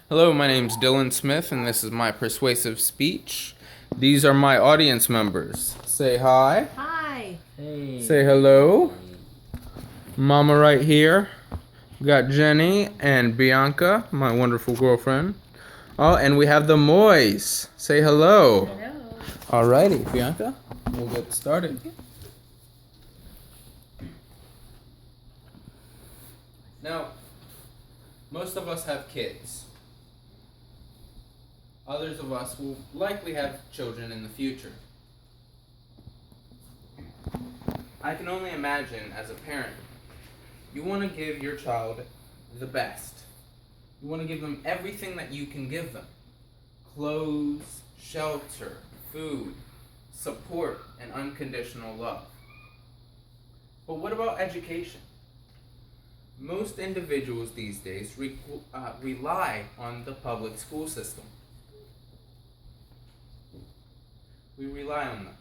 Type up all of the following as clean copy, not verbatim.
Hello, my name's Dylan Smith, and this is my persuasive speech. These are my audience members. Say hi. Hi. Hey. Say hello. Mama right here. We got Jenny and Bianca, my wonderful girlfriend. Oh, and we have the Moys. Say hello. Hello. Alrighty, Bianca, we'll get started. Now, most of us have kids. Others of us will likely have children in the future. I can only imagine, as a parent, you want to give your child the best. You want to give them everything that you can give them. Clothes, shelter, food, support, and unconditional love. But what about education? Most individuals these days rely on the public school system. We rely on them.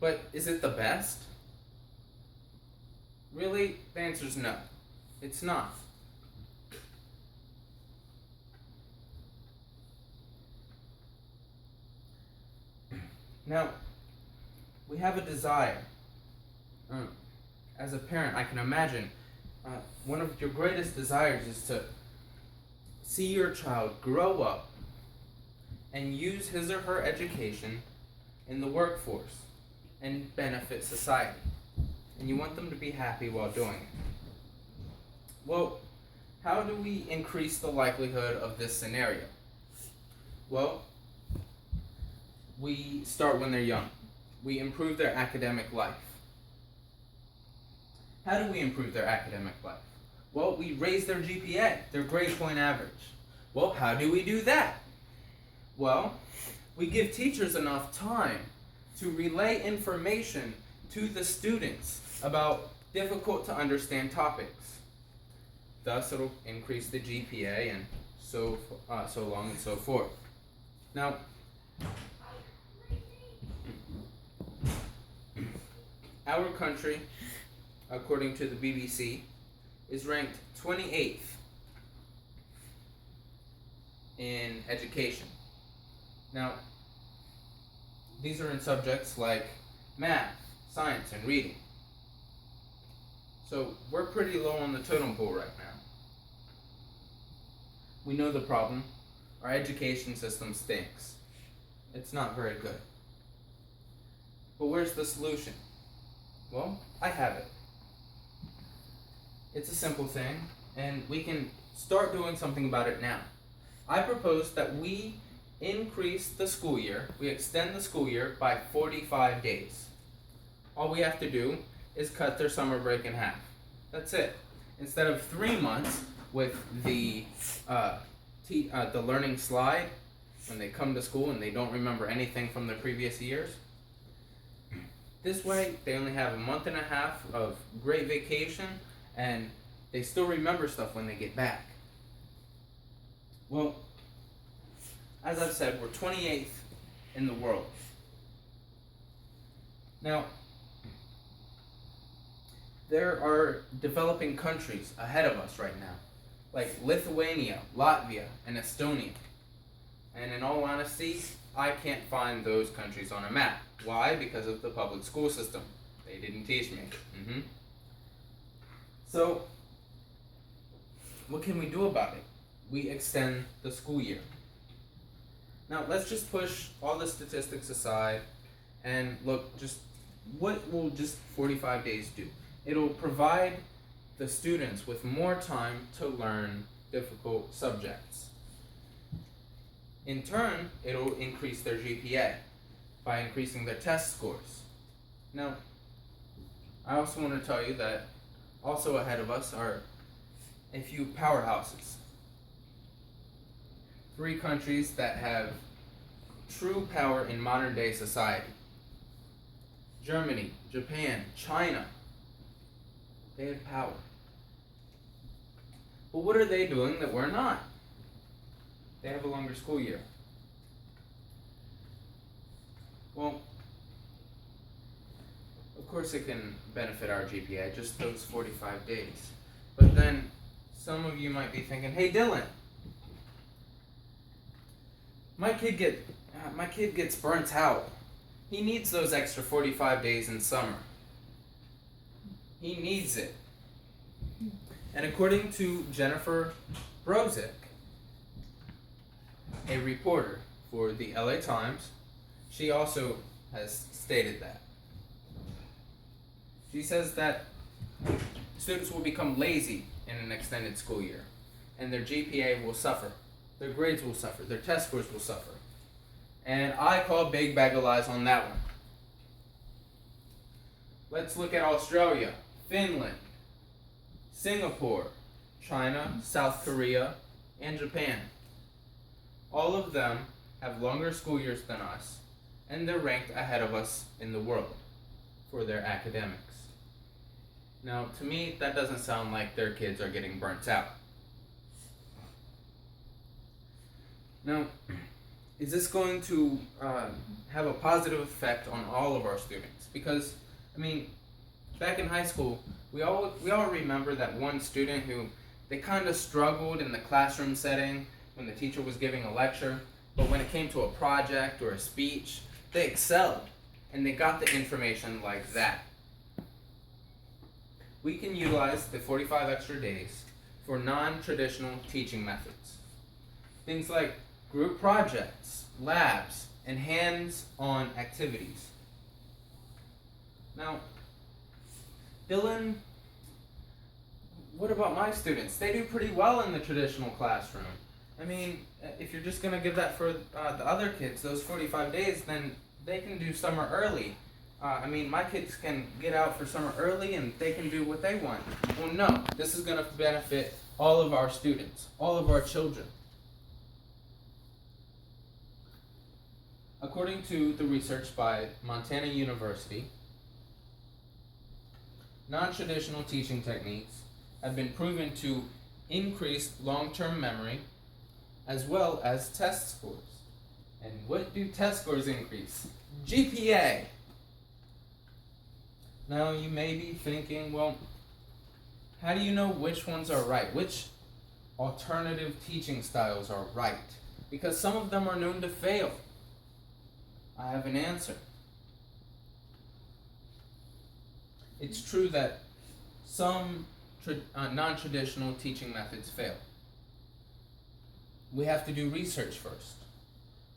But is it the best? Really, the answer is no. It's not. Now, we have a desire. As a parent, I can imagine one of your greatest desires is to see your child grow up and use his or her education in the workforce and benefit society. And you want them to be happy while doing it. Well, how do we increase the likelihood of this scenario? Well, we start when they're young. We improve their academic life. How do we improve their academic life? Well, we raise their GPA, their grade point average. Well, how do we do that? Well, we give teachers enough time to relay information to the students about difficult to understand topics. Thus, it'll increase the GPA and so long and so forth. Now, our country, according to the BBC, is ranked 28th in education. Now, these are in subjects like math, science, and reading. So we're pretty low on the totem pole right now. We know the problem. Our education system stinks. It's not very good. But where's the solution? Well, I have it. It's a simple thing, and we can start doing something about it now. I propose that we increase the school year, we extend the school year by 45 days. All we have to do is cut their summer break in half. That's it. Instead of 3 months with the learning slide, when they come to school and they don't remember anything from the previous years, this way they only have a month and a half of great vacation and they still remember stuff when they get back. Well, as I've said, we're 28th in the world. Now, there are developing countries ahead of us right now, like Lithuania, Latvia, and Estonia. And in all honesty, I can't find those countries on a map. Why? Because of the public school system. They didn't teach me. So, what can we do about it? We extend the school year. Now, let's just push all the statistics aside and look, just what will just 45 days do? It'll provide the students with more time to learn difficult subjects. In turn, it'll increase their GPA by increasing their test scores. Now, I also want to tell you that also ahead of us are a few powerhouses. 3 countries that have true power in modern day society. Germany, Japan, China. They have power. But what are they doing that we're not? They have a longer school year. Well, of course it can benefit our GPA, just those 45 days. But then some of you might be thinking, hey Dylan, my kid gets burnt out. He needs those extra 45 days in summer. He needs it. And according to Jennifer Brozick, a reporter for the LA Times, she also has stated that. She says that students will become lazy in an extended school year, and their GPA will suffer, their grades will suffer, their test scores will suffer. And I call a big bag of lies on that one. Let's look at Australia, Finland, Singapore, China, South Korea, and Japan. All of them have longer school years than us, and they're ranked ahead of us in the world for their academics. Now, to me, that doesn't sound like their kids are getting burnt out. Now, is this going to have a positive effect on all of our students? Because, I mean, back in high school, we all remember that one student who they kind of struggled in the classroom setting when the teacher was giving a lecture, but when it came to a project or a speech, they excelled and they got the information like that. We can utilize the 45 extra days for non-traditional teaching methods. Things like group projects, labs, and hands-on activities. Now, Dylan, what about my students? They do pretty well in the traditional classroom. I mean, if you're just going to give that for the other kids, those 45 days, then they can do summer early. I mean, my kids can get out for summer early and they can do what they want. Well, no, this is going to benefit all of our students, all of our children. According to the research by Montana University, non-traditional teaching techniques have been proven to increase long-term memory as well as test scores. And what do test scores increase? GPA. Now you may be thinking, well, how do you know which ones are right? Which alternative teaching styles are right? Because some of them are known to fail. I have an answer. It's true that some non-traditional teaching methods fail. We have to do research first.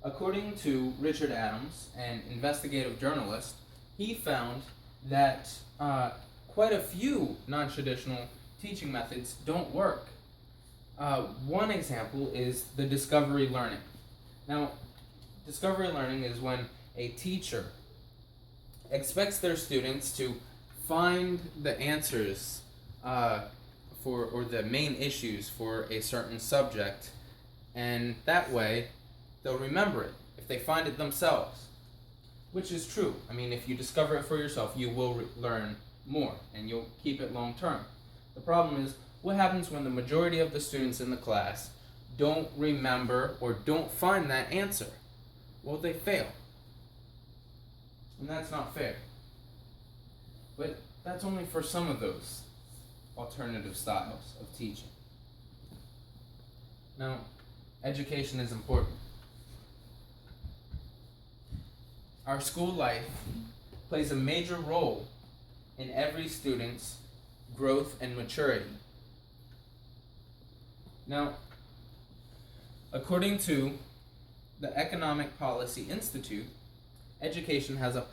According to Richard Adams, an investigative journalist, he found that quite a few non-traditional teaching methods don't work. One example is the discovery learning. Now, discovery learning is when a teacher expects their students to find the answers or the main issues for a certain subject, and that way they'll remember it if they find it themselves, which is true. I mean, if you discover it for yourself, you will learn more and you'll keep it long term. The problem is, what happens when the majority of the students in the class don't remember or don't find that answer? Well, they fail. And that's not fair. But that's only for some of those alternative styles of teaching. Now, education is important. Our school life plays a major role in every student's growth and maturity. Now, according to the Economic Policy Institute, education has a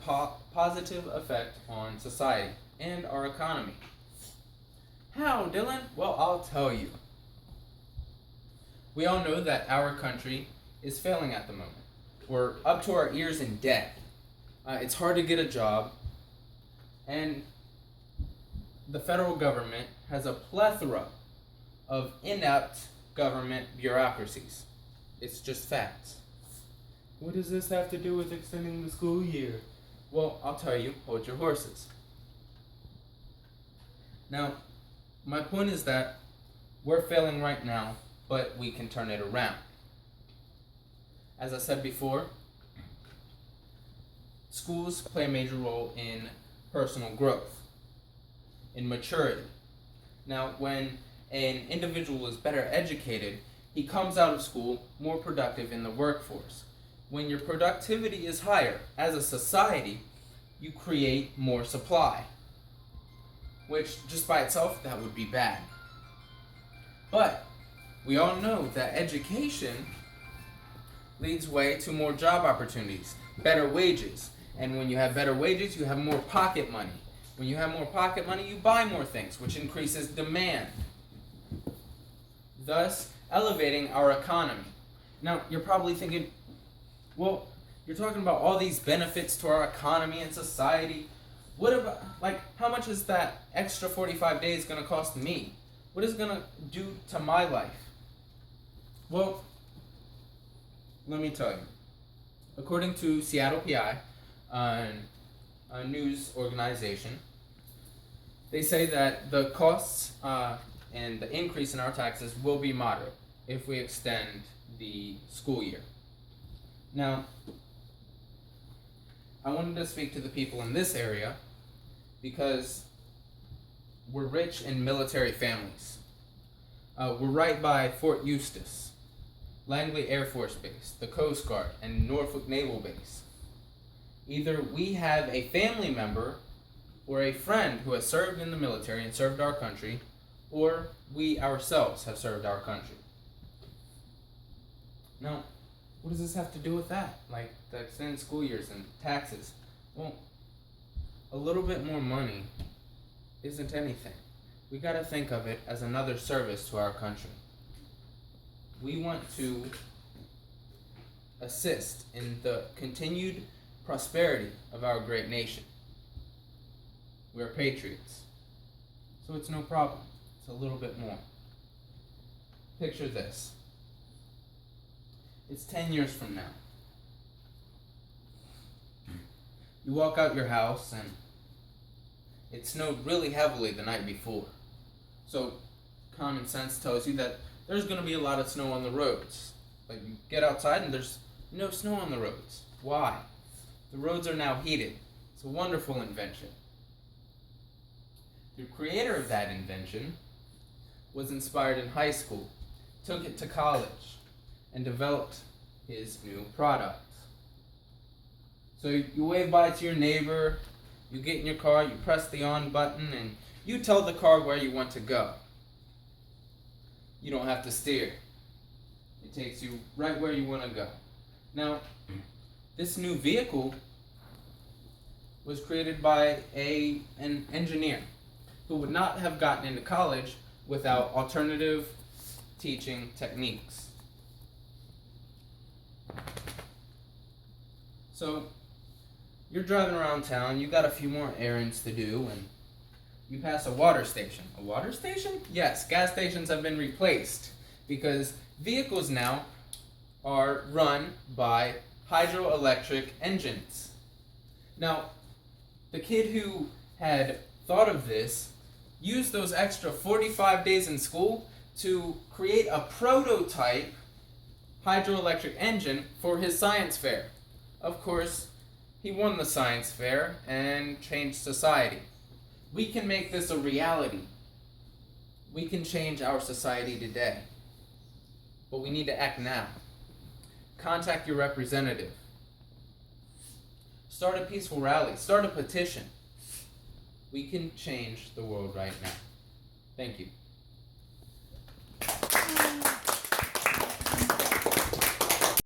positive effect on society and our economy. How, Dylan? Well, I'll tell you. We all know that our country is failing at the moment. We're up to our ears in debt. It's hard to get a job, and the federal government has a plethora of inept government bureaucracies. It's just facts. What does this have to do with extending the school year? Well, I'll tell you, hold your horses. Now, my point is that we're failing right now, but we can turn it around. As I said before, schools play a major role in personal growth, in maturity. Now, when an individual is better educated, he comes out of school more productive in the workforce. When your productivity is higher as a society, you create more supply, which just by itself, that would be bad. But we all know that education leads way to more job opportunities, better wages. And when you have better wages, you have more pocket money. When you have more pocket money, you buy more things, which increases demand, thus elevating our economy. Now, you're probably thinking, well, you're talking about all these benefits to our economy and society. What about, how much is that extra 45 days going to cost me? What is it going to do to my life? Well, let me tell you. According to Seattle PI, a news organization, they say that the costs and the increase in our taxes will be moderate if we extend the school year. Now, I wanted to speak to the people in this area because we're rich in military families. We're right by Fort Eustis, Langley Air Force Base, the Coast Guard, and Norfolk Naval Base. Either we have a family member or a friend who has served in the military and served our country, or we ourselves have served our country. Now, what does this have to do with that? Like the extended school years and taxes? Well, a little bit more money isn't anything. We gotta think of it as another service to our country. We want to assist in the continued prosperity of our great nation. We're patriots. So it's no problem. It's a little bit more. Picture this. It's 10 years from now. You walk out your house and it snowed really heavily the night before. So common sense tells you that there's going to be a lot of snow on the roads. But you get outside and there's no snow on the roads. Why? The roads are now heated. It's a wonderful invention. The creator of that invention was inspired in high school, took it to college, and developed his new product. So you wave bye to your neighbor, you get in your car, you press the on button, and you tell the car where you want to go. You don't have to steer. It takes you right where you want to go. Now, this new vehicle was created by an engineer who would not have gotten into college without alternative teaching techniques. So, you're driving around town, you got a few more errands to do, and you pass a water station. A water station? Yes, gas stations have been replaced because vehicles now are run by hydroelectric engines. Now, the kid who had thought of this used those extra 45 days in school to create a prototype hydroelectric engine for his science fair. Of course, he won the science fair and changed society. We can make this a reality. We can change our society today. But we need to act now. Contact your representative. Start a peaceful rally. Start a petition. We can change the world right now. Thank you.